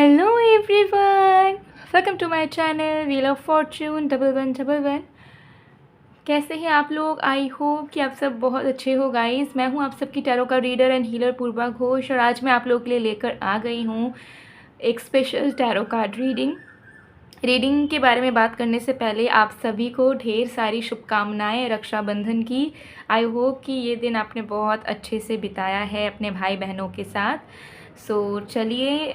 Hello everyone, welcome to my channel wheel of fortune 1111। कैसे हैं आप लोग? आई होप कि आप सब बहुत अच्छे हो गाइस। मैं हूं आप सबकी टैरो का रीडर एंड हीलर पूर्वा घोष, और आज मैं आप लोगों के लिए लेकर आ गई हूं एक स्पेशल टैरो कार्ड रीडिंग के बारे में बात करने से पहले आप सभी को ढेर सारी शुभकामनाएं रक्षाबंधन की। आई होप कि ये दिन आपने बहुत अच्छे से बिताया है अपने भाई बहनों के साथ। सो चलिए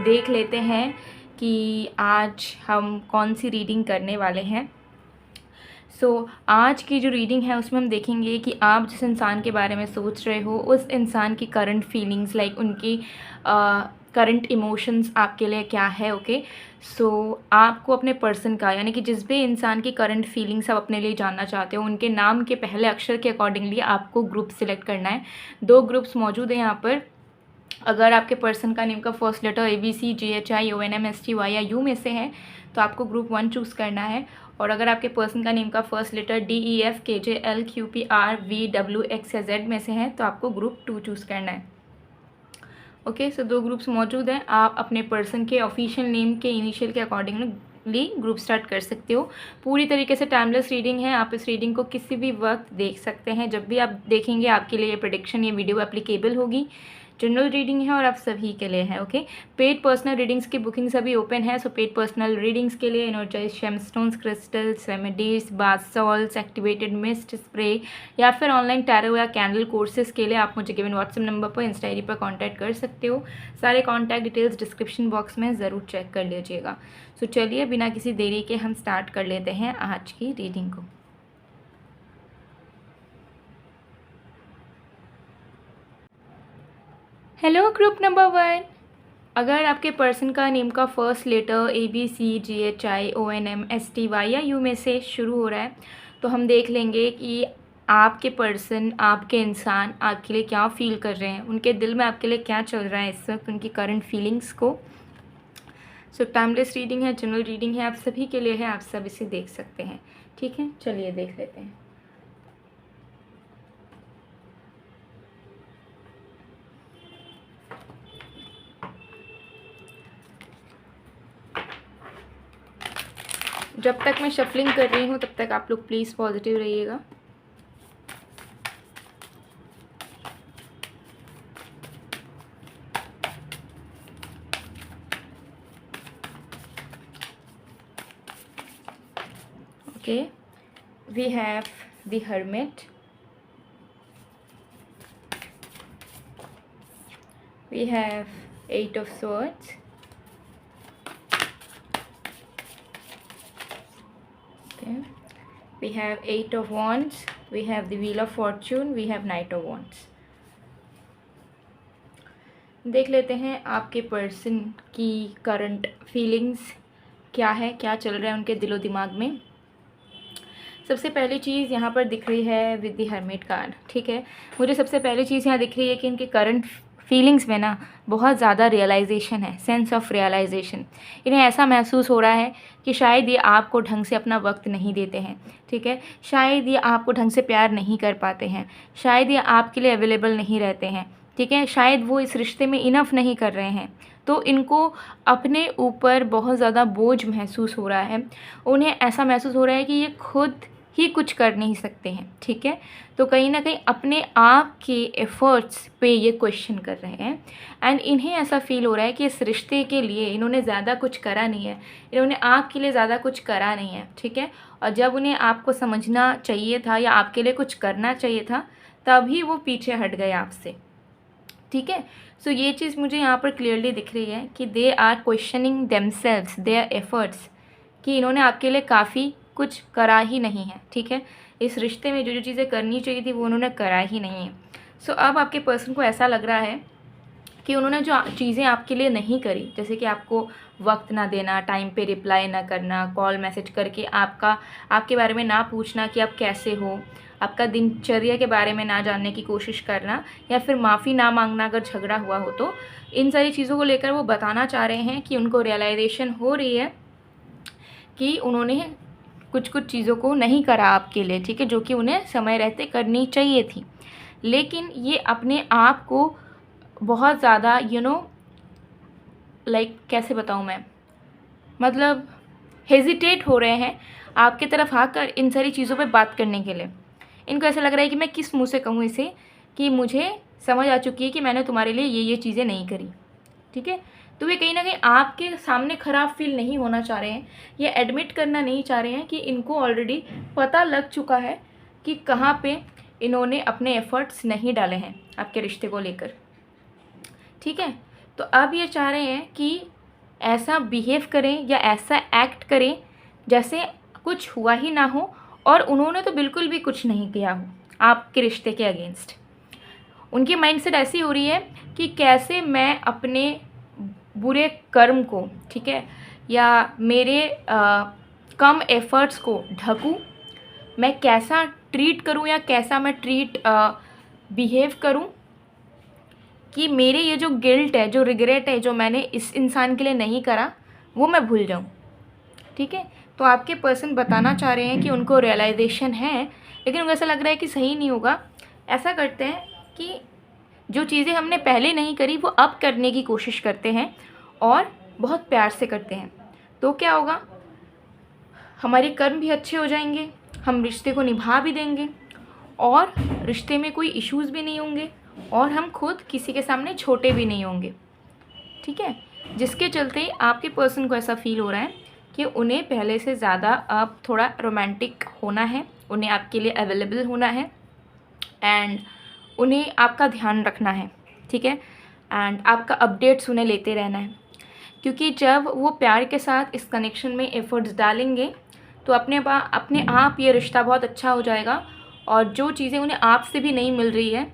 देख लेते हैं कि आज हम कौन सी रीडिंग करने वाले हैं। आज की जो रीडिंग है उसमें हम देखेंगे कि आप जिस इंसान के बारे में सोच रहे हो उस इंसान की करंट फीलिंग्स, लाइक उनकी करंट इमोशंस आपके लिए क्या है। ओके, आपको अपने पर्सन का, यानी कि जिस भी इंसान की करंट फीलिंग्स आप अपने लिए जानना चाहते हो, उनके नाम के पहले अक्षर के अकॉर्डिंगली आपको ग्रुप सिलेक्ट करना है। 2 ग्रुप्स मौजूद हैं यहाँ पर। अगर आपके पर्सन का नेम का first letter ABC GHI ONM STY या U में से है तो आपको ग्रुप 1 चूज़ करना है। और अगर आपके पर्सन का नेम का first letter DEF KJ LQ PR VW X या Z में से है तो आपको ग्रुप 2 चूज़ करना है। ओके, 2 ग्रुप्स मौजूद हैं। आप अपने पर्सन के ऑफिशियल नेम के इनिशियल के अकॉर्डिंगली ग्रुप स्टार्ट कर सकते हो। पूरी तरीके से टाइमलेस रीडिंग है। आप इस रीडिंग को किसी भी वक्त देख सकते हैं। जब भी आप देखेंगे आपके लिए ये प्रेडिक्शन, ये वीडियो एप्लीकेबल होगी। जनरल रीडिंग है और आप सभी के लिए है। ओके, पेड पर्सनल रीडिंग्स की बुकिंग्स अभी ओपन है। पेड पर्सनल रीडिंग्स के लिए energise gemstones, crystals, remedies, bath salts, activated mist spray या फिर ऑनलाइन टैरो या कैंडल कोर्सेज के लिए आप मुझे गिवन व्हाट्सएप नंबर पर, इंस्टा आईडी पर कॉन्टैक्ट कर सकते हो। सारे कॉन्टैक्ट डिटेल्स डिस्क्रिप्शन बॉक्स में ज़रूर चेक कर लीजिएगा। चलिए बिना किसी देरी के हम स्टार्ट कर लेते हैं आज की रीडिंग को। Hello group number 1। अगर आपके पर्सन का नेम का first letter ABC GHI ONM STY या U में से शुरू हो रहा है तो हम देख लेंगे कि आपके पर्सन, आपके इंसान आपके लिए क्या फील कर रहे हैं, उनके दिल में आपके लिए क्या चल रहा है इस वक्त, उनकी करंट फीलिंग्स को। टाइमलेस रीडिंग है, जनरल रीडिंग है, आप सभी के लिए है, आप सब इसे देख सकते हैं। ठीक है, चलिए देख लेते हैं। जब तक मैं शफलिंग कर रही हूँ तब तक आप लोग प्लीज़ पॉजिटिव रहिएगा। Okay, we have the hermit, we have 8 of swords, we have 8 of wands, we have the wheel of fortune, we have knight of wands। देख लेते हैं आपके पर्सन की करंट फीलिंग्स क्या है, क्या चल रहा है उनके दिलो दिमाग में। सबसे पहली चीज़ यहाँ पर दिख रही है विद द हर्मिट कार्ड। ठीक है, मुझे सबसे पहली चीज़ यहाँ दिख रही है कि इनके करंट फीलिंग्स में ना बहुत ज़्यादा रियलाइजेशन है, सेंस ऑफ रियलाइजेशन। इन्हें ऐसा महसूस हो रहा है कि शायद ये आपको ढंग से अपना वक्त नहीं देते हैं। ठीक है, शायद ये आपको ढंग से प्यार नहीं कर पाते हैं, शायद ये आपके लिए अवेलेबल नहीं रहते हैं। ठीक है, शायद वो इस रिश्ते में इनफ नहीं कर रहे हैं, तो इनको अपने ऊपर बहुत ज़्यादा बोझ महसूस हो रहा है। उन्हें ऐसा महसूस हो रहा है कि ये खुद ही कुछ कर नहीं सकते हैं। ठीक है, तो कहीं ना कहीं अपने आप के एफ़र्ट्स पे ये क्वेश्चन कर रहे हैं। एंड इन्हें ऐसा फील हो रहा है कि इस रिश्ते के लिए इन्होंने ज़्यादा कुछ करा नहीं है, इन्होंने आपके लिए ज़्यादा कुछ करा नहीं है। ठीक है, और जब उन्हें आपको समझना चाहिए था या आपके लिए कुछ करना चाहिए था तभी वो पीछे हट गए आपसे। ठीक है, ये चीज़ मुझे यहाँ पर क्लियरली दिख रही है कि they are questioning themselves, their efforts, कि इन्होंने आपके लिए काफ़ी कुछ करा ही नहीं है। ठीक है, इस रिश्ते में जो जो चीज़ें करनी चाहिए थी वो उन्होंने करा ही नहीं है। अब आपके पर्सन को ऐसा लग रहा है कि उन्होंने जो चीज़ें आपके लिए नहीं करी, जैसे कि आपको वक्त ना देना, टाइम पे रिप्लाई ना करना, कॉल मैसेज करके आपके बारे में ना पूछना कि आप कैसे हो, आपका दिनचर्या के बारे में ना जानने की कोशिश करना, या फिर माफ़ी ना मांगना अगर झगड़ा हुआ हो तो, इन सारी चीज़ों को लेकर वो बताना चाह रहे हैं कि उनको रियलाइजेशन हो रही है कि उन्होंने कुछ चीज़ों को नहीं करा आपके लिए। ठीक है, जो कि उन्हें समय रहते करनी चाहिए थी। लेकिन ये अपने आप को बहुत ज़्यादा कैसे बताऊँ मैं, मतलब हेजिटेट हो रहे हैं आपके तरफ आकर इन सारी चीज़ों पे बात करने के लिए। इनको ऐसा लग रहा है कि मैं किस मुँह से कहूँ इसे कि मुझे समझ आ चुकी है कि मैंने तुम्हारे लिए ये चीज़ें नहीं करी, ठीक है। तो वे कहीं ना कहीं आपके सामने ख़राब फील नहीं होना चाह रहे हैं, ये एडमिट करना नहीं चाह रहे हैं कि इनको ऑलरेडी पता लग चुका है कि कहाँ पे इन्होंने अपने एफ़र्ट्स नहीं डाले हैं आपके रिश्ते को लेकर, ठीक है। तो अब ये चाह रहे हैं कि ऐसा बिहेव करें या ऐसा एक्ट करें जैसे कुछ हुआ ही ना हो, और उन्होंने तो बिल्कुल भी कुछ नहीं किया हो आपके रिश्ते के अगेंस्ट। उनकी माइंडसेट ऐसी हो रही है कि कैसे मैं अपने बुरे कर्म को, ठीक है, या मेरे कम एफ़र्ट्स को ढकूं, मैं कैसा ट्रीट करूं या कैसा मैं बिहेव करूं कि मेरे ये जो गिल्ट है, जो रिग्रेट है, जो मैंने इस इंसान के लिए नहीं करा, वो मैं भूल जाऊं, ठीक है। तो आपके पर्सन बताना चाह रहे हैं कि उनको रियलाइजेशन है, लेकिन उनको ऐसा लग रहा है कि सही नहीं होगा। ऐसा करते हैं कि जो चीज़ें हमने पहले नहीं करी वो अब करने की कोशिश करते हैं और बहुत प्यार से करते हैं। तो क्या होगा, हमारे कर्म भी अच्छे हो जाएंगे, हम रिश्ते को निभा भी देंगे और रिश्ते में कोई इश्यूज़ भी नहीं होंगे और हम खुद किसी के सामने छोटे भी नहीं होंगे, ठीक है। जिसके चलते आपके पर्सन को ऐसा फील हो रहा है कि उन्हें पहले से ज़्यादा अब थोड़ा रोमांटिक होना है, उन्हें आपके लिए अवेलेबल होना है एंड उन्हें आपका ध्यान रखना है, ठीक है, एंड आपका अपडेट्स उन्हें लेते रहना है। क्योंकि जब वो प्यार के साथ इस कनेक्शन में एफ़र्ट्स डालेंगे तो अपने आप ये रिश्ता बहुत अच्छा हो जाएगा। और जो चीज़ें उन्हें आपसे भी नहीं मिल रही है,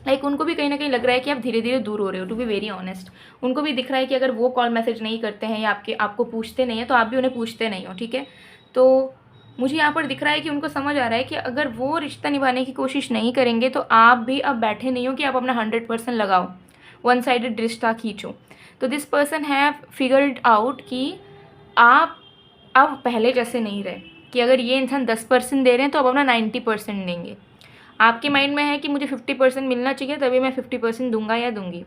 लाइक उनको भी कहीं ना कहीं लग रहा है कि आप धीरे धीरे दूर हो रहे हो, टू बी वेरी ऑनेस्ट। उनको भी दिख रहा है कि अगर वो कॉल मैसेज नहीं करते हैं या आपको पूछते नहीं हैं तो आप भी उन्हें पूछते नहीं हो, ठीक है। तो मुझे यहाँ पर दिख रहा है कि उनको समझ आ रहा है कि अगर वो रिश्ता निभाने की कोशिश नहीं करेंगे तो आप भी अब बैठे नहीं हो कि आप अपना 100% लगाओ, वन साइडेड रिश्ता खींचो। तो this person have figured out कि आप अब पहले जैसे नहीं रहे कि अगर ये इंसान 10% दे रहे हैं तो अब अपना 90% देंगे। आपके माइंड में है कि मुझे 50% मिलना चाहिए तभी मैं 50% दूंगा या दूंगी।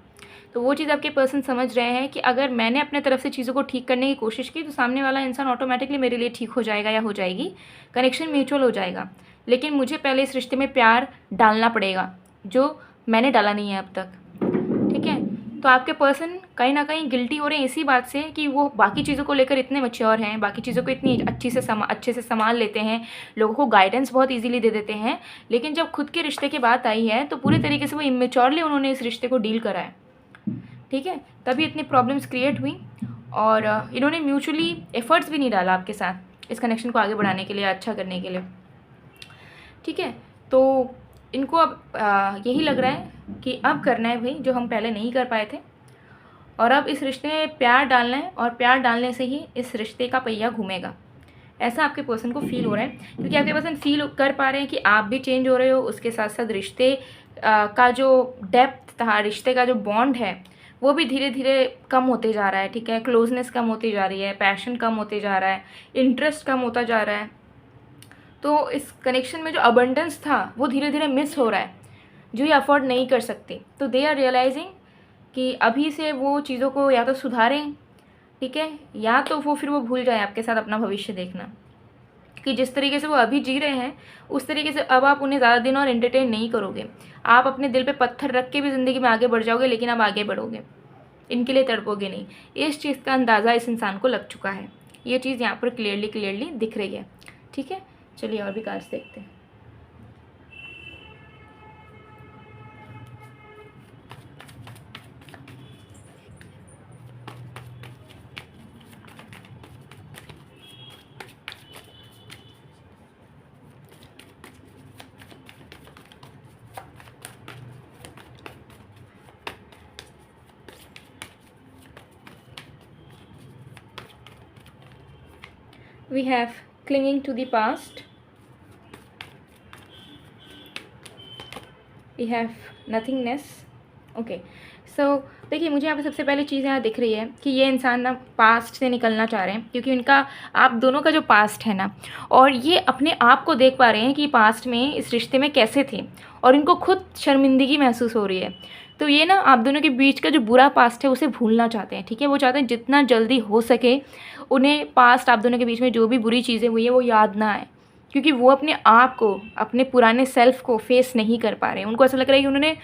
तो वो चीज़ आपके पर्सन समझ रहे हैं कि अगर मैंने अपने तरफ से चीज़ों को ठीक करने की कोशिश की तो सामने वाला इंसान ऑटोमेटिकली मेरे लिए ठीक हो जाएगा या हो जाएगी, कनेक्शन म्यूचुअल हो जाएगा। लेकिन मुझे पहले इस रिश्ते में प्यार डालना पड़ेगा जो मैंने डाला नहीं है अब तक, ठीक है। तो आपके पर्सन कहीं ना कहीं गिल्टी हो रहे हैं इसी बात से कि वो बाकी चीज़ों को लेकर इतने मैच्योर हैं, बाकी चीज़ों को इतनी अच्छे से संभाल लेते हैं, लोगों को गाइडेंस बहुत इजीली दे देते हैं, लेकिन जब खुद के रिश्ते की बात आई है तो पूरे तरीके से वो इमेच्योरली उन्होंने इस रिश्ते को डील करा है, ठीक है। तभी इतनी प्रॉब्लम्स क्रिएट हुई और इन्होंने म्यूचुअली एफर्ट्स भी नहीं डाला आपके साथ इस कनेक्शन को आगे बढ़ाने के लिए, अच्छा करने के लिए, ठीक है। तो इनको अब यही लग रहा है कि अब करना है भाई जो हम पहले नहीं कर पाए थे, और अब इस रिश्ते में प्यार डालना है और प्यार डालने से ही इस रिश्ते का पहिया घूमेगा। ऐसा आपके पर्सन को फील हो रहा है क्योंकि आपके पर्सन फील कर पा रहे हैं कि आप भी चेंज हो रहे हो, उसके साथ साथ रिश्ते का जो डेप्थ था, रिश्ते का जो बॉन्ड है वो भी धीरे धीरे कम होते जा रहा है, ठीक है। क्लोजनेस कम होती जा रही है, पैशन कम होते जा रहा है, इंटरेस्ट कम होता जा रहा है। तो इस कनेक्शन में जो अबंडेंस था वो धीरे धीरे मिस हो रहा है, जो ये अफोर्ड नहीं कर सकती। तो दे आर रियलाइजिंग कि अभी से वो चीज़ों को या तो सुधारें, ठीक है, या तो वो फिर वो भूल जाए आपके साथ अपना भविष्य देखना। कि जिस तरीके से वो अभी जी रहे हैं उस तरीके से अब आप उन्हें ज़्यादा दिन और एंटरटेन नहीं करोगे। आप अपने दिल पे पत्थर रख के भी ज़िंदगी में आगे बढ़ जाओगे, लेकिन आप आगे बढ़ोगे, इनके लिए तड़पोगे नहीं। इस चीज़ का अंदाज़ा इस इंसान को लग चुका है, ये चीज़ यहाँ पर क्लियरली दिख रही है, ठीक है। चलिए और भी कार्ड्स देखते हैं। We have clinging to the past, we have nothingness, okay। सो देखिए मुझे यहाँ पे सबसे पहली चीज़ यहाँ दिख रही है कि ये इंसान ना पास्ट से निकलना चाह रहे हैं, क्योंकि उनका आप दोनों का जो पास्ट है ना, और ये अपने आप को देख पा रहे हैं कि पास्ट में इस रिश्ते में कैसे थे और इनको खुद शर्मिंदगी महसूस हो रही है। तो ये ना आप दोनों के बीच का जो बुरा पास्ट है उसे भूलना चाहते हैं, ठीक है। वो चाहते हैं जितना जल्दी हो सके उन्हें पास्ट आप दोनों के बीच में जो भी बुरी चीज़ें हुई है वो याद ना आए, क्योंकि वो अपने आप को, अपने पुराने सेल्फ को फेस नहीं कर पा रहे हैं। उनको ऐसा लग रहा है कि उन्होंने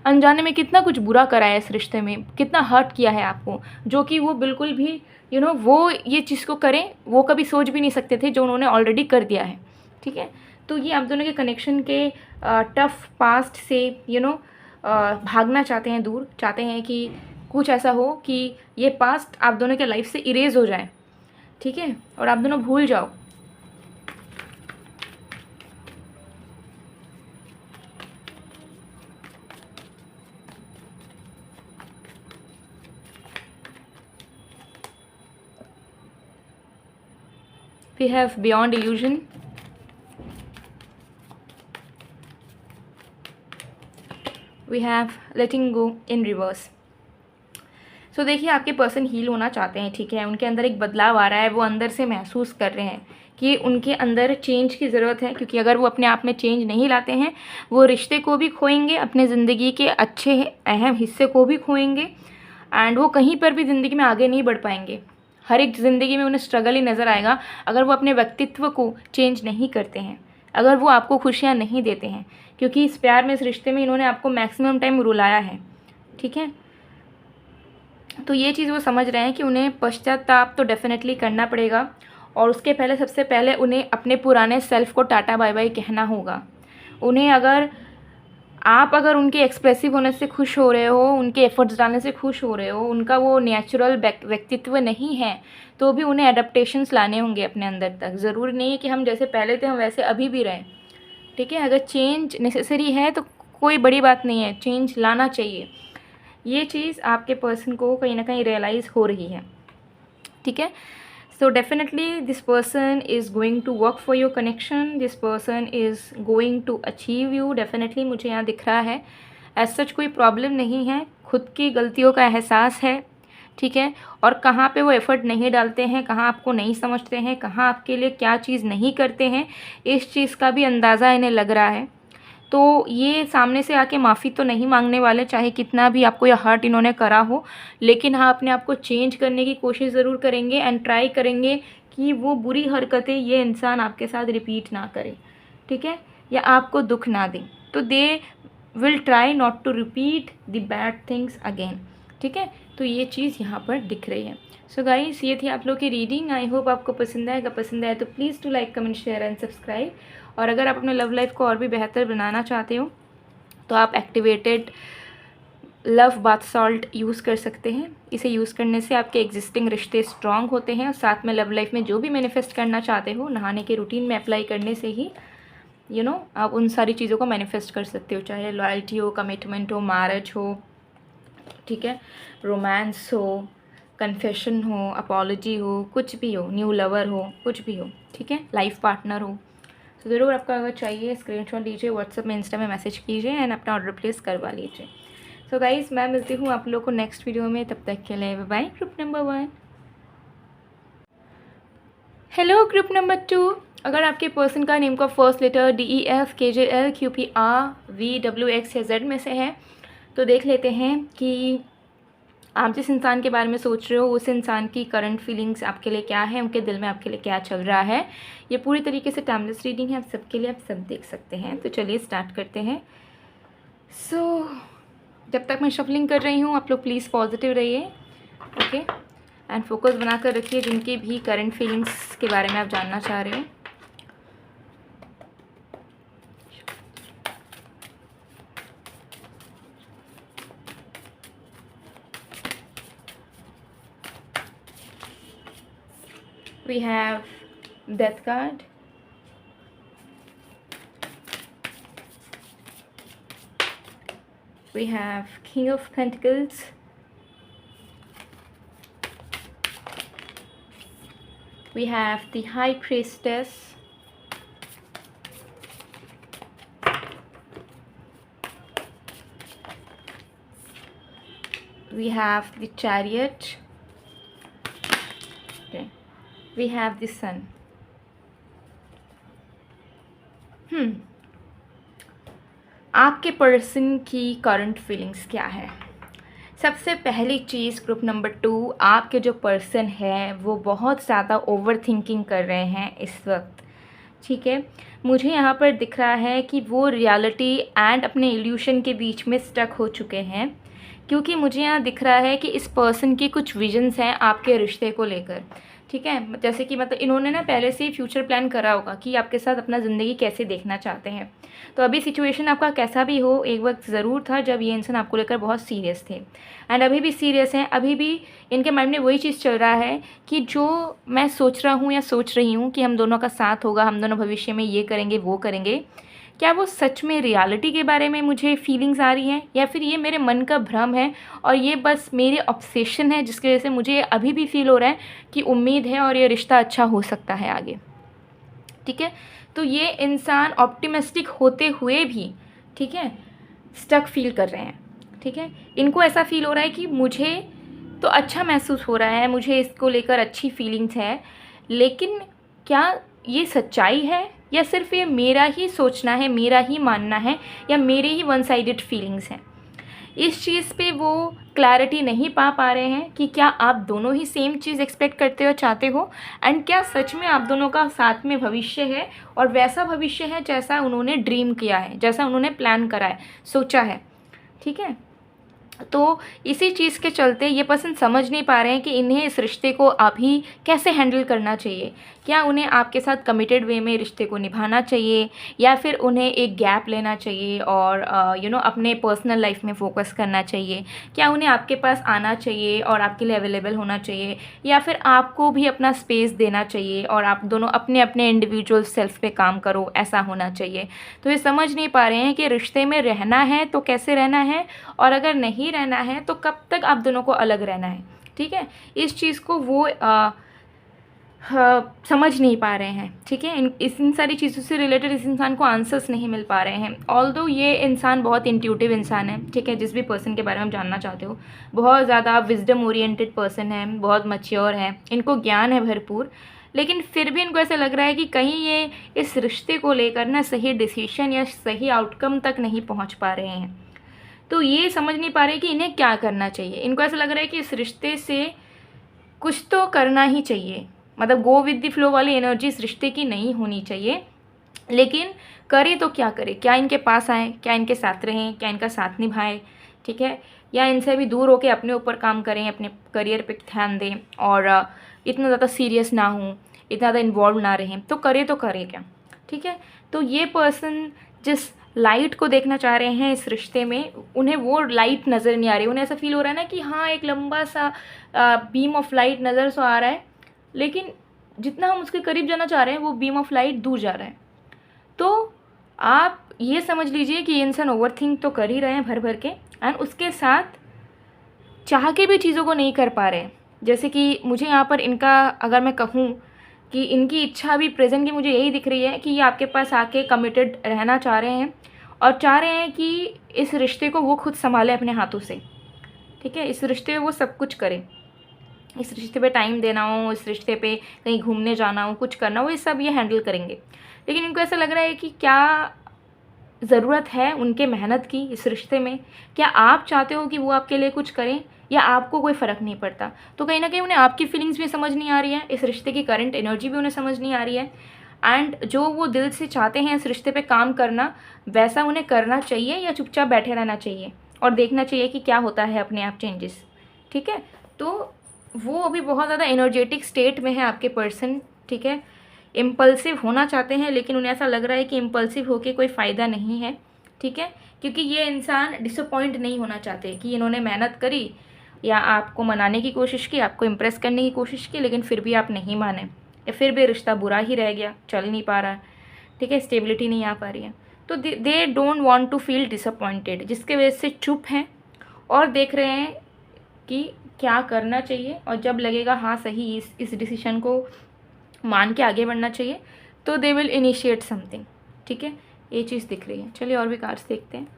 अनजाने में कितना कुछ बुरा करा है इस रिश्ते में, कितना हर्ट किया है आपको, जो कि वो बिल्कुल भी वो ये चीज़ को करें वो कभी सोच भी नहीं सकते थे, जो उन्होंने ऑलरेडी कर दिया है, ठीक है। तो ये आप दोनों के कनेक्शन के टफ पास्ट से भागना चाहते हैं, दूर चाहते हैं कि कुछ ऐसा हो कि ये पास्ट आप दोनों के लाइफ से इरेज हो जाए, ठीक है, और आप दोनों भूल जाओ। We have beyond illusion. We have letting go in reverse. So देखिए आपके पर्सन हील होना चाहते हैं, ठीक है। उनके अंदर एक बदलाव आ रहा है, वो अंदर से महसूस कर रहे हैं कि उनके अंदर चेंज की ज़रूरत है, क्योंकि अगर वो अपने आप में चेंज नहीं लाते हैं वो रिश्ते को भी खोएंगे, अपने ज़िंदगी के अच्छे अहम हिस्से को भी खोएंगे, एंड वो कहीं पर भी ज़िंदगी में आगे नहीं बढ़ पाएंगे। हर एक ज़िंदगी में उन्हें स्ट्रगल ही नज़र आएगा अगर वो अपने व्यक्तित्व को चेंज नहीं करते हैं, अगर वो आपको खुशियाँ नहीं देते हैं, क्योंकि इस प्यार में, इस रिश्ते में इन्होंने आपको मैक्सिमम टाइम रुलाया है, ठीक है। तो ये चीज़ वो समझ रहे हैं कि उन्हें पश्चाताप तो डेफिनेटली करना पड़ेगा, और उसके पहले सबसे पहले उन्हें अपने पुराने सेल्फ को टाटा बाय बाय कहना होगा। उन्हें अगर उनके एक्सप्रेसिव होने से खुश हो रहे हो, उनके एफर्ट्स डालने से खुश हो रहे हो, उनका वो नेचुरल व्यक्तित्व नहीं है, तो भी उन्हें एडेप्टेशंस लाने होंगे अपने अंदर तक। ज़रूरी नहीं है कि हम जैसे पहले थे हम वैसे अभी भी रहें, ठीक है। अगर चेंज नेसेसरी है तो कोई बड़ी बात नहीं है, चेंज लाना चाहिए। ये चीज़ आपके पर्सन को कहीं ना कहीं रियलाइज़ हो रही है, ठीक है। So definitely this person is going to work for your connection, this person is going to achieve you, definitely मुझे यहाँ दिख रहा है। as such कोई प्रॉब्लम नहीं है, खुद की गलतियों का एहसास है, ठीक है, और कहाँ पे वो एफ़र्ट नहीं डालते हैं, कहाँ आपको नहीं समझते हैं, कहाँ आपके लिए क्या चीज़ नहीं करते हैं, इस चीज़ का भी अंदाज़ा इन्हें लग रहा है। तो ये सामने से आके माफ़ी तो नहीं मांगने वाले, चाहे कितना भी आपको यह हर्ट इन्होंने करा हो, लेकिन हाँ अपने आप को चेंज करने की कोशिश ज़रूर करेंगे एंड ट्राई करेंगे कि वो बुरी हरकतें ये इंसान आपके साथ रिपीट ना करे, ठीक है, या आपको दुख ना दें। तो they will try not to repeat the bad things again, ठीक है। तो ये चीज़ यहाँ पर दिख रही है। सो गाइस, ये थी आप लोग की रीडिंग। आई होप आपको पसंद आएगा। पसंद आए तो please to like, comment, share and subscribe. और अगर आप अपने लव लाइफ को और भी बेहतर बनाना चाहते हो तो आप activated love bath salt use कर सकते हैं। इसे यूज़ करने से आपके एग्जिस्टिंग रिश्ते स्ट्रॉन्ग होते हैं, और साथ में लव लाइफ में जो भी मैनिफेस्ट करना चाहते हो नहाने के रूटीन में अप्लाई करने से ही आप उन सारी चीज़ों को मैनिफेस्ट कर सकते हो, चाहे लॉयल्टी हो, कमिटमेंट हो, मैरिज हो, ठीक है, रोमांस हो, कन्फेशन हो, अपॉलॉजी हो, कुछ भी हो, न्यू लवर हो, कुछ भी हो, ठीक है, लाइफ पार्टनर हो। तो ज़रूर आपको अगर चाहिए स्क्रीनशॉट लीजिए, व्हाट्सएप में, इंस्टा में मैसेज कीजिए एंड अपना ऑर्डर प्लेस करवा लीजिए। सो गाइस, मैं मिलती हूँ आप लोगों को नेक्स्ट वीडियो में, तब तक के लिए bye bye. Group number 1। Hello group number 2। अगर आपके पर्सन का नेम का first letter DEF KJL QPR VWX या Z में से है तो देख लेते हैं कि आप जिस इंसान के बारे में सोच रहे हो उस इंसान की करंट फीलिंग्स आपके लिए क्या है, उनके दिल में आपके लिए क्या चल रहा है। ये पूरी तरीके से टाइमलेस रीडिंग है, आप सबके लिए, आप सब देख सकते हैं। तो चलिए स्टार्ट करते हैं। सो जब तक मैं शफलिंग कर रही हूँ आप लोग प्लीज़ पॉजिटिव रहिए, ओके, एंड फोकस बनाकर रखिए जिनकी भी करंट फीलिंग्स के बारे में आप जानना चाह रहे हो। We have Death card, we have King of Pentacles, we have the High Priestess, we have the Chariot, okay, we have the Sun. आपके पर्सन की करंट फीलिंग्स क्या है। सबसे पहली चीज़, ग्रुप नंबर 2, आपके जो पर्सन है वो बहुत ज़्यादा ओवर थिंकिंग कर रहे हैं इस वक्त। ठीक है, मुझे यहाँ पर दिख रहा है कि वो रियलिटी एंड अपने इल्यूशन के बीच में स्टक हो चुके हैं, क्योंकि मुझे यहाँ दिख रहा है कि इस पर्सन की कुछ विजन्स हैं आपके रिश्ते को लेकर। ठीक है, जैसे कि मतलब इन्होंने ना पहले से ही फ्यूचर प्लान करा होगा कि आपके साथ अपना ज़िंदगी कैसे देखना चाहते हैं। तो अभी सिचुएशन आपका कैसा भी हो, एक वक्त ज़रूर था जब ये इंसान आपको लेकर बहुत सीरियस थे, एंड अभी भी सीरियस हैं। अभी भी इनके माइंड में वही चीज़ चल रहा है कि जो मैं सोच रहा हूँ या सोच रही हूँ कि हम दोनों का साथ होगा, हम दोनों भविष्य में ये करेंगे वो करेंगे, क्या वो सच में रियलिटी के बारे में मुझे फीलिंग्स आ रही हैं, या फिर ये मेरे मन का भ्रम है और ये बस मेरे ऑब्सेशन है जिसकी वजह से मुझे अभी भी फील हो रहा है कि उम्मीद है और ये रिश्ता अच्छा हो सकता है आगे। ठीक है, तो ये इंसान ऑप्टिमिस्टिक होते हुए भी, ठीक है, स्टक फील कर रहे हैं। ठीक है, इनको ऐसा फील हो रहा है कि मुझे तो अच्छा महसूस हो रहा है, मुझे इसको लेकर अच्छी फीलिंग्स है, लेकिन क्या ये सच्चाई है या सिर्फ ये मेरा ही सोचना है, मेरा ही मानना है, या मेरे ही वन साइडेड फीलिंग्स हैं। इस चीज़ पे वो क्लैरिटी नहीं पा रहे हैं कि क्या आप दोनों ही सेम चीज़ एक्सपेक्ट करते हो, चाहते हो, एंड क्या सच में आप दोनों का साथ में भविष्य है और वैसा भविष्य है जैसा उन्होंने ड्रीम किया है, जैसा उन्होंने प्लान करा है, सोचा है। ठीक है, तो इसी चीज़ के चलते ये पर्सन समझ नहीं पा रहे हैं कि इन्हें इस रिश्ते को अभी कैसे हैंडल करना चाहिए। क्या उन्हें आपके साथ कमिटेड वे में रिश्ते को निभाना चाहिए, या फिर उन्हें एक गैप लेना चाहिए और अपने पर्सनल लाइफ में फ़ोकस करना चाहिए। क्या उन्हें आपके पास आना चाहिए और आपके लिए अवेलेबल होना चाहिए, या फिर आपको भी अपना स्पेस देना चाहिए और आप दोनों अपने अपने इंडिविजुअल सेल्फ पे काम करो, ऐसा होना चाहिए। तो ये समझ नहीं पा रहे हैं कि रिश्ते में रहना है तो कैसे रहना है, और अगर नहीं रहना है तो कब तक आप दोनों को अलग रहना है। ठीक है, इस चीज़ को वो समझ नहीं पा रहे हैं। ठीक है, इन सारी चीज़ों से रिलेटेड इस इंसान को आंसर्स नहीं मिल पा रहे हैं। ऑल्दो ये इंसान बहुत इंट्यूटिव इंसान है, ठीक है, जिस भी पर्सन के बारे में आप जानना चाहते हो, बहुत ज़्यादा विजडम ओरिएंटेड पर्सन है, बहुत मैच्योर है, इनको ज्ञान है भरपूर, लेकिन फिर भी इनको ऐसा लग रहा है कि कहीं ये इस रिश्ते को लेकर ना सही डिसीजन या सही आउटकम तक नहीं पहुँच पा रहे हैं। तो ये समझ नहीं पा रहे कि इन्हें क्या करना चाहिए। इनको ऐसा लग रहा है कि इस रिश्ते से कुछ तो करना ही चाहिए, मतलब गो विद द फ्लो वाली एनर्जी इस रिश्ते की नहीं होनी चाहिए, लेकिन करे तो क्या करे, क्या इनके पास आए, क्या इनके साथ रहें, क्या इनका साथ निभाएं, ठीक है, या इनसे भी दूर होकर अपने ऊपर काम करें, अपने करियर पे ध्यान दें और इतना ज़्यादा सीरियस ना हों, इतना ज़्यादा इन्वॉल्व ना रहें, तो करे क्या। ठीक है, तो ये पर्सन जिस लाइट को देखना चाह रहे हैं इस रिश्ते में, उन्हें वो लाइट नज़र नहीं आ रही। उन्हें ऐसा फील हो रहा है ना कि हाँ, एक लंबा सा बीम ऑफ लाइट नज़र तो आ रहा है, लेकिन जितना हम उसके करीब जाना चाह रहे हैं वो बीम ऑफ लाइट दूर जा रहा है। तो आप ये समझ लीजिए कि ये इंसान ओवर थिंक तो कर ही रहे हैं भर भर के, एंड उसके साथ चाह के भी चीज़ों को नहीं कर पा रहे हैं। जैसे कि मुझे यहाँ पर इनका, अगर मैं कहूँ कि इनकी इच्छा भी प्रेजेंट की मुझे यही दिख रही है कि ये आपके पास आके कमिटेड रहना चाह रहे हैं और चाह रहे हैं कि इस रिश्ते को वो खुद संभाले अपने हाथों से। ठीक है, इस रिश्ते में वो सब कुछ करें, इस रिश्ते पे टाइम देना हो, इस रिश्ते पे कहीं घूमने जाना हो, कुछ करना हो, ये सब ये हैंडल करेंगे। लेकिन इनको ऐसा लग रहा है कि क्या ज़रूरत है उनके मेहनत की इस रिश्ते में, क्या आप चाहते हो कि वो आपके लिए कुछ करें, या आपको कोई फ़र्क नहीं पड़ता। तो कहीं ना कहीं उन्हें आपकी फीलिंग्स भी समझ नहीं आ रही है, इस रिश्ते की करंट एनर्जी भी उन्हें समझ नहीं आ रही है, एंड जो वो दिल से चाहते हैं इस रिश्ते पे काम करना, वैसा उन्हें करना चाहिए या चुपचाप बैठे रहना चाहिए और देखना चाहिए कि क्या होता है अपने आप चेंजेस। ठीक है, तो वो अभी बहुत ज़्यादा एनर्जेटिक स्टेट में है आपके पर्सन। ठीक है, इम्पल्सिव होना चाहते हैं, लेकिन उन्हें ऐसा लग रहा है कि इम्पल्सिव होके कोई फ़ायदा नहीं है। ठीक है, क्योंकि ये इंसान डिसअपॉइंट नहीं होना चाहते कि इन्होंने मेहनत करी या आपको मनाने की कोशिश की, आपको इम्प्रेस करने की कोशिश की, लेकिन फिर भी आप नहीं माने, या फिर भी रिश्ता बुरा ही रह गया, चल नहीं पा रहा। ठीक है, स्टेबिलिटी नहीं आ पा रही है, तो they don't want to feel disappointed, जिसके वजह से चुप हैं और देख रहे हैं कि क्या करना चाहिए, और जब लगेगा हाँ सही इस डिसीजन को मान के आगे बढ़ना चाहिए, तो दे विल इनिशिएट समथिंग। ठीक है, ये चीज़ दिख रही है। चलिए और भी कार्ड्स देखते हैं।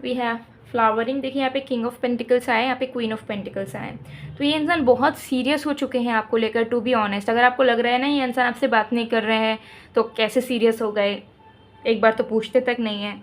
We have फ्लावरिंग, देखिए यहाँ पे किंग ऑफ पेंटिकल्स आए, यहाँ पे क्वीन ऑफ पेंटिकल्स आए। तो ये इंसान बहुत सीरियस हो चुके हैं आपको लेकर, टू बी ऑनेस्ट। अगर आपको लग रहा है ना ये इंसान आपसे बात नहीं कर रहे हैं तो कैसे सीरियस हो गए, एक बार तो पूछते तक नहीं है,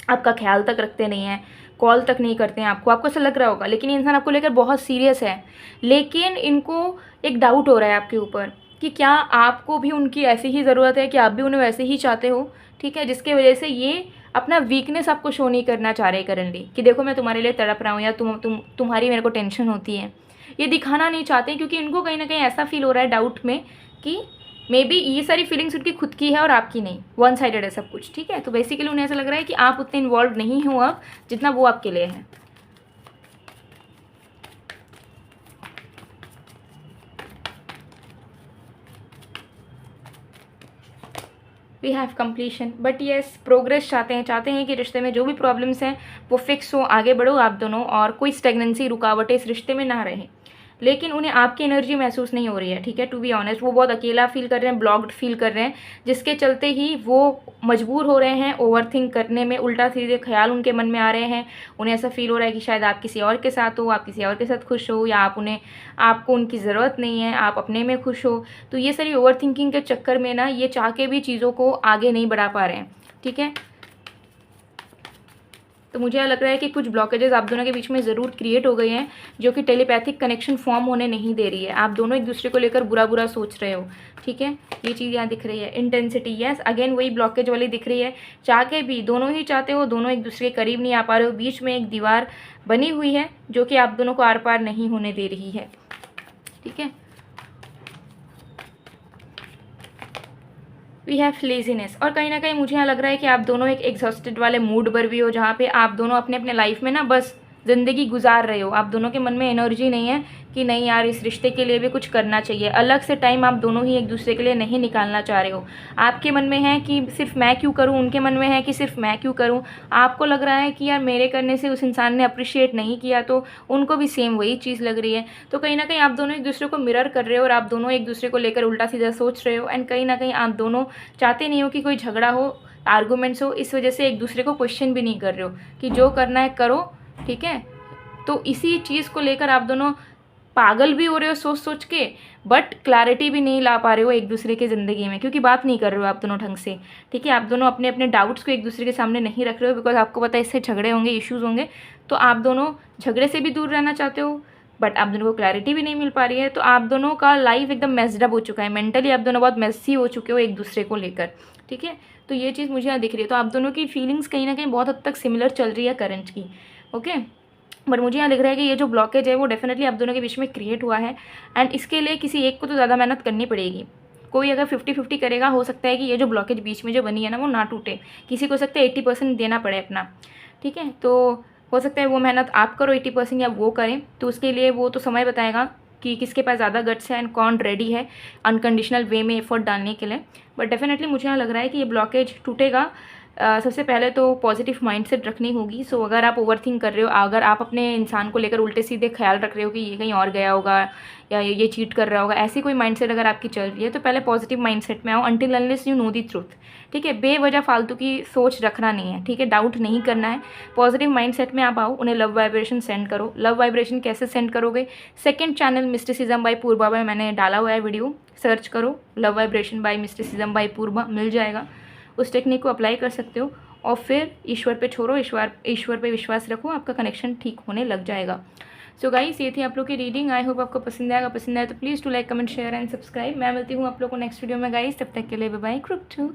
आपका ख्याल तक रखते नहीं हैं, कॉल तक नहीं करते हैं आपको ऐसा लग रहा होगा, लेकिन ये इंसान आपको लेकर बहुत सीरियस है। लेकिन इनको एक डाउट हो रहा है आपके ऊपर कि क्या आपको भी उनकी ऐसी ही ज़रूरत है, कि आप भी उन्हें वैसे ही चाहते हो, ठीक है, जिसके वजह से ये अपना वीकनेस आपको शो नहीं करना चाह रहे करंटली, कि देखो मैं तुम्हारे लिए तड़प रहा हूँ, या तुम्हारी मेरे को टेंशन होती है। ये दिखाना नहीं चाहते क्योंकि इनको कहीं ना कहीं ऐसा फील हो रहा है डाउट में कि मे बी ये सारी फीलिंग्स उनकी खुद की है और आपकी नहीं, वन साइडेड है सब कुछ, ठीक है। तो बेसिकली उन्हें ऐसा लग रहा है कि आप उतने इन्वॉल्व नहीं हो अब जितना वो आपके लिए है। We have completion, but yes progress चाहते हैं कि रिश्ते में जो भी प्रॉब्लम्स हैं वो फिक्स हो, आगे बढ़ो आप दोनों, और कोई स्टेगनेंसी, रुकावटें इस रिश्ते में ना रहे। लेकिन उन्हें आपकी एनर्जी महसूस नहीं हो रही है, ठीक है, टू बी ऑनेस्ट। वो बहुत अकेला फील कर रहे हैं, ब्लॉक्ड फील कर रहे हैं, जिसके चलते ही वो मजबूर हो रहे हैं ओवरथिंक करने में, उल्टा सीधे ख्याल उनके मन में आ रहे हैं। उन्हें ऐसा फील हो रहा है कि शायद आप किसी और के साथ हो, आप किसी और के साथ खुश हो, या आपको उनकी ज़रूरत नहीं है, आप अपने में खुश हो। तो ये सारी ओवरथिंकिंग के चक्कर में ना ये चाह के भी चीज़ों को आगे नहीं बढ़ा पा रहे हैं, ठीक है। तो मुझे लग रहा है कि कुछ ब्लॉकेजेस आप दोनों के बीच में ज़रूर क्रिएट हो गए हैं, जो कि टेलीपैथिक कनेक्शन फॉर्म होने नहीं दे रही है। आप दोनों एक दूसरे को लेकर बुरा बुरा सोच रहे हो, ठीक है। ये चीज़ यहाँ दिख रही है। इंटेंसिटी, यस अगेन वही ब्लॉकेज वाली दिख रही है। चाह के भी दोनों ही चाहते हो, दोनों एक दूसरे के करीब नहीं आ पा रहे हो, बीच में एक दीवार बनी हुई है जो कि आप दोनों को आर पार नहीं होने दे रही है, ठीक है। वी हैव लेजीनेस, और कहीं ना कहीं मुझे यहाँ लग रहा है कि आप दोनों एक एग्जॉस्टेड वाले मूड पर भी हो, जहाँ पे आप दोनों अपने अपने लाइफ में ना बस ज़िंदगी गुजार रहे हो। आप दोनों के मन में एनर्जी नहीं है कि नहीं यार इस रिश्ते के लिए भी कुछ करना चाहिए। अलग से टाइम आप दोनों ही एक दूसरे के लिए नहीं निकालना चाह रहे हो। आपके मन में है कि सिर्फ मैं क्यों करूं, उनके मन में है कि सिर्फ मैं क्यों करूं। आपको लग रहा है कि यार मेरे करने से उस इंसान ने अप्रिशिएट नहीं किया, तो उनको भी सेम वही चीज़ लग रही है। तो कहीं ना कहीं आप दोनों एक दूसरे को मिरर कर रहे हो, और आप दोनों एक दूसरे को लेकर उल्टा सीधा सोच रहे हो। एंड कहीं ना कहीं आप दोनों चाहते नहीं हो कि कोई झगड़ा हो, आर्गूमेंट्स हो, इस वजह से एक दूसरे को क्वेश्चन भी नहीं कर रहे हो कि जो करना है करो, ठीक है। तो इसी चीज़ को लेकर आप दोनों पागल भी हो रहे हो सोच सोच के, बट क्लैरिटी भी नहीं ला पा रहे हो एक दूसरे की ज़िंदगी में, क्योंकि बात नहीं कर रहे हो आप दोनों ढंग से, ठीक है। आप दोनों अपने अपने डाउट्स को एक दूसरे के सामने नहीं रख रहे हो, बिकॉज आपको पता है इससे झगड़े होंगे, इश्यूज़ होंगे। तो आप दोनों झगड़े से भी दूर रहना चाहते हो, बट आप दोनों को क्लैरिटी भी नहीं मिल पा रही है। तो आप दोनों का लाइफ एकदम मेस्ड अप हो चुका है, मेंटली आप दोनों बहुत मेसी हो चुके हो एक दूसरे को लेकर, ठीक है। तो ये चीज़ मुझे यहाँ दिख रही है। तो आप दोनों की फीलिंग्स कहीं ना कहीं बहुत हद तक सिमिलर चल रही है करंट की, ओके। बट मुझे यहाँ लग रहा है कि ये जो ब्लॉकेज है वो डेफिनेटली आप दोनों के बीच में क्रिएट हुआ है, एंड इसके लिए किसी एक को तो ज़्यादा मेहनत करनी पड़ेगी। कोई अगर 50-50 करेगा, हो सकता है कि ये जो ब्लॉकेज बीच में जो बनी है ना वो ना टूटे। किसी को हो सकता है 80% देना पड़े अपना, ठीक है। तो हो सकता है वो मेहनत आप करो 80% या वो करें, तो उसके लिए वो तो समय बताएगा कि किसके पास ज़्यादा गट्स है एंड कौन रेडी है अनकंडीशनल वे में एफर्ट डालने के लिए। बट डेफिनेटली मुझे यहाँ लग रहा है कि ये ब्लॉकेज टूटेगा। सबसे पहले तो पॉजिटिव माइंडसेट रखनी होगी। सो अगर आप ओवरथिंक कर रहे हो, अगर आप अपने इंसान को लेकर उल्टे सीधे ख्याल रख रहे हो कि ये कहीं और गया होगा या ये चीट कर रहा होगा, ऐसी कोई माइंडसेट अगर आपकी चल रही है, तो पहले पॉजिटिव माइंडसेट में आओ until unless you know the truth, ठीक है। बेवजह फालतू की सोच रखना नहीं है, ठीक है, डाउट नहीं करना है। पॉजिटिव माइंडसेट में आप आओ, उन्हें लव वाइब्रेशन सेंड करो। लव वाइब्रेशन कैसे सेंड करोगे? Second channel mysticism by Purva में मैंने डाला हुआ है वीडियो, सर्च करो love vibration by mysticism by Purva, मिल जाएगा। उस टेक्निक को अप्लाई कर सकते हो, और फिर ईश्वर पे छोड़ो, ईश्वर पे विश्वास रखो, आपका कनेक्शन ठीक होने लग जाएगा। सो गाइस, ये थी आप लोग की रीडिंग। आई होप आपको पसंद आएगा। पसंद आए तो please to like, comment, share and subscribe. मैं मिलती हूँ आप लोग को नेक्स्ट वीडियो में गाइस, तब तक के लिए बाय बाय।